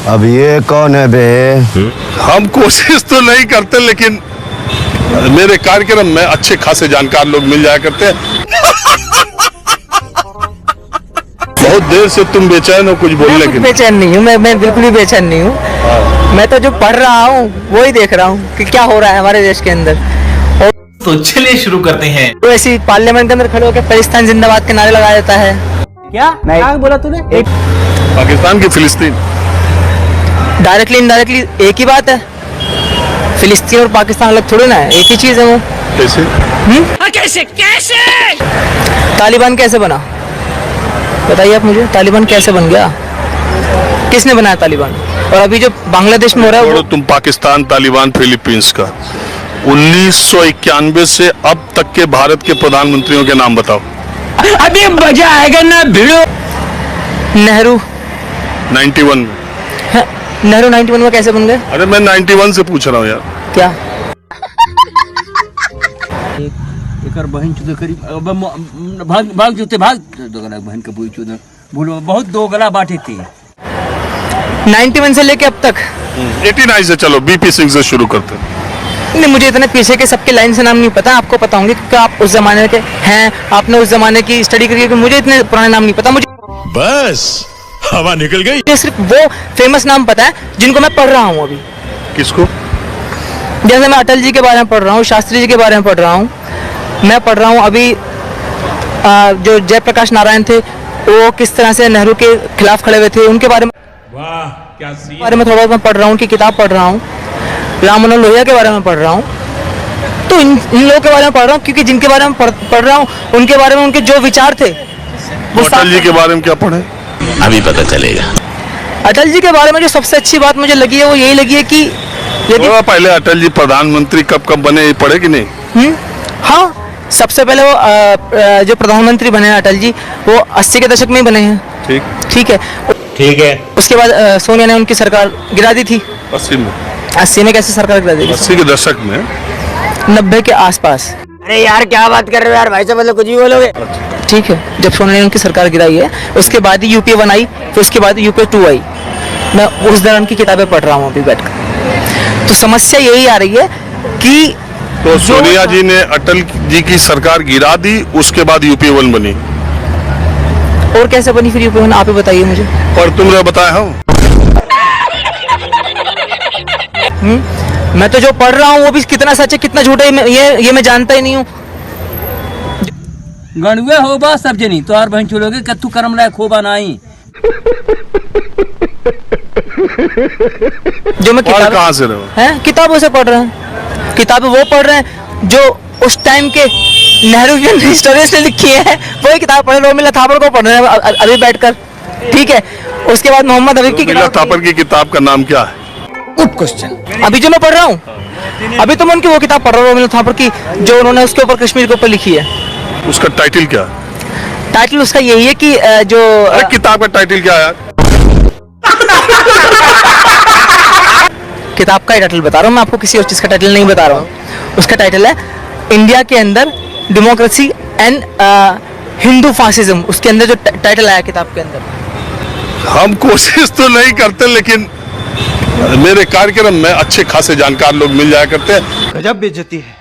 अब ये कौन है बे? हम कोशिश तो नहीं करते, लेकिन मेरे कार्यक्रम में अच्छे खासे जानकार लोग मिल जाया करते हैं। बहुत देर से तुम बेचैन हो कुछ बोलने के लिए। बेचैन नहीं हूँ मैं बिल्कुल भी बेचैन नहीं हूँ। मैं तो जो पढ़ रहा हूँ वही देख रहा हूँ कि क्या हो रहा है हमारे देश के अंदर। और तो चलिए शुरू करते हैं। तो ऐसी पार्लियामेंट के अंदर खड़े होकर पाकिस्तान जिंदाबाद के नारे लगाया जाता है। क्या नहीं बोला तूने? पाकिस्तान की फिलिस्तीन डायरेक्टली इनडायरेक्टली एक ही बात है। फिलिस्तीन और पाकिस्तान अलग थोड़ी ना है, एक ही चीज है वो। कैसे? कैसे तालिबान कैसे बना बताइए आप मुझे। तालिबान कैसे बन गया? किसने बनाया तालिबान? और अभी जो बांग्लादेश में हो रहा है वो तुम पाकिस्तान, तालिबान, फिलीपींस का 1991 से अब तक के भारत के प्रधानमंत्रियों के नाम बताओ। अभी मजा आएगा ना भिड़ो। नेहरू 91 में। नेहरू 91 में कैसे बन गए? अरे मैं 91 से पूछ रहा हूँ यार। क्या एकर बहन चुदे करी भाग भाग जुते भाग दोगला बहन का बुई चुदे बोलो बहुत दोगला बाटे थी। 91 से लेके अब तक 89 से चलो बीपी सिंह से शुरू करते हैं। नहीं, मुझे इतने पीछे के सबके लाइन से नाम नहीं पता। आपको पता होंगे क्योंकि आप उस जमाने के हैं, आपने उस जमाने की स्टडी करी है। मुझे इतने पुराने नाम नहीं पता। मुझे बस हवा निकल गई। मुझे सिर्फ वो फेमस नाम पता है जिनको मैं पढ़ रहा हूँ अभी। किसको? जैसे मैं अटल जी के बारे में पढ़ रहा हूँ, शास्त्री जी के बारे में पढ़ रहा हूँ। मैं पढ़ रहा हूँ अभी जो जयप्रकाश नारायण थे वो किस तरह से नेहरू के खिलाफ खड़े हुए थे, उनके बारे में बारे में थोड़ा बहुत मैं पढ़ रहा हूँ, उनकी किताब पढ़ रहा हूँ। राम मनोहर लोहिया के बारे में पढ़ रहा हूँ। तो इन लोगों के बारे में पढ़ रहा हूँ क्योंकि जिनके बारे में पढ़ रहा हूँ उनके बारे में उनके जो विचार थे वो अटल जी के बारे में क्या पढ़े? अभी पता चलेगा। अटल जी के बारे में जो सबसे अच्छी बात मुझे लगी है वो यही लगी है कि यदि पहले अटल जी प्रधानमंत्री कब बने ये पढ़े कि नहीं? हाँ, सबसे पहले वो जो प्रधानमंत्री बने हैं अटल जी वो 80 के दशक में ही बने हैं। ठीक है। उसके बाद सोनिया ने उनकी सरकार गिरा दी थी। 80 में कैसे सरकार गिरा दी? 80 के दशक में 90 के आसपास। अरे यार क्या बात कर रहे हो यार भाई साहब, मतलब कुछ भी बोलोगे। ठीक है, जब सोनिया ने उनकी सरकार गिराई है उसके बाद ही यूपीए 1 आई, फिर उसके बाद यूपीए 2 आई। मैं उस दौरान की किताबें पढ़ रहा हूँ अभी बैठकर। तो समस्या यही आ रही है कि तो सोनिया जी ने अटल जी की सरकार गिरा दी, उसके बाद यूपीए 1 बनी। और कैसे बनी फिर यूपीए 1? आप ही बताइए मुझे। और तुमने बताया हूँ। मैं तो जो पढ़ रहा हूँ वो भी कितना सच है कितना झूठ है ये मैं जानता ही नहीं हूँ। गणवे हो बा सब जनी तो और बहन चलोगे कत्तू करम लायक हो बा नहीं। जो मैं किताब कहाँ से रहो? हैं किताबों से पढ़ रहे हैं। किताबें वो पढ़ रहे हैं जो उस टाइम के नेहरू की हिस्टोरियंस ने लिखी है, वही किताब पढ़ रहे हैं। रोमिला थापर को पढ़ रहे हैं अभी बैठकर। ठीक है, उसके बाद मोहम्मद हबीब की रोमिला थापर की किताब का नाम क्या है? Good question. अभी जो मैं पढ़ रहा हूँ अभी तो मैं उनकी वो किताब पढ़ रहा हूँ रोमिला थापर की, जो उन्होंने उसके ऊपर कश्मीर के ऊपर लिखी है। उसका टाइटल क्या है? टाइटल उसका यही है कि जो किताब का टाइटल क्या है? किताब का टाइटल बता रहा हूँ मैं आपको, किसी और चीज का टाइटल नहीं बता रहा हूँ। उसका टाइटल है इंडिया के अंदर डेमोक्रेसी एंड हिंदू फासिज्म। उसके अंदर जो टाइटल आया किताब के अंदर। हम कोशिश तो नहीं करते, लेकिन मेरे कार्यक्रम में अच्छे खासे जानकार लोग मिल जाया करते हैं। गजब बेइज्जती है।